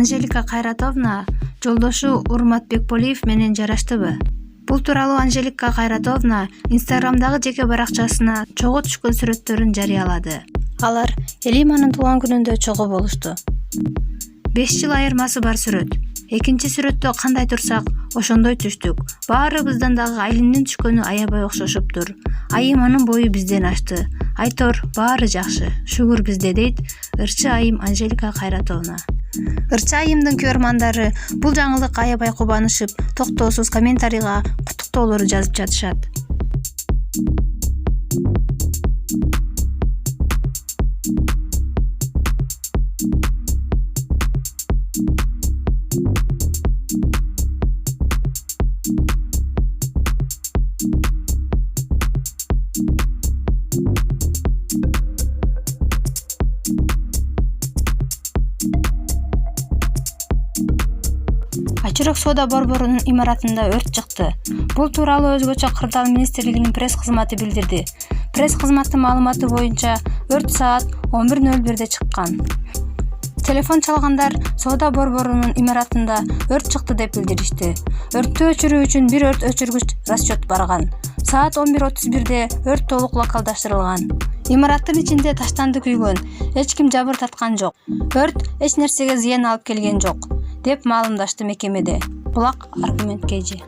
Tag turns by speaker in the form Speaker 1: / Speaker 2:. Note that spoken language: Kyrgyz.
Speaker 1: Анжелика Кайратовна жолдошу Урмат Бекполиев менен жараштыбы? Бул тууралуу Анжелика Кайратовна Инстаграмдагы жеке баракчасына чогуу түшкөн сүрөттөрүн жарыялады. Алар Элиманын туулган күнүндө чогуу болушту. 5 жыл айырмасы бар сүрөт. Экинчи сүрөттө кандай турсак, ошондой түштүк. Баарыбыздан дагы Айлиндин түшкөнү аябай окшошуптур. Айым анын бою бизден ашты. Айтор, баары жакшы. Шүгүр бизде дейт ырчы айым Анжелика Кайратовна. Ырчы айымдын көрөрмандары бул жаңылык аябай кубанышып, токтоосуз комментарийга куттуктоолор жазып жатышат. Ачырык соода борборунун имаратында өрт чыкты. Бул тууралуу өзгөчө Кырдаал министрлигинин пресс кызматы билдирди. Пресс кызматтын маалыматы боюнча өрт саат 11:01 чыккан. Телефон чалгандар соода борборунун имаратында өрт чыкты деп билдиришти. Өрттү өчүрүү үчүн бир өрт өчүргүч расчет барган. Саат 11:31 өрт толук локалдаштырылган. Имараттын ичинде таштанды күйгөн, эч ким жабыр таткан жок. Өрт эч нерсеге зыян алып келген жок, деп маалымдашты мекемеде. Булак аргумент KG.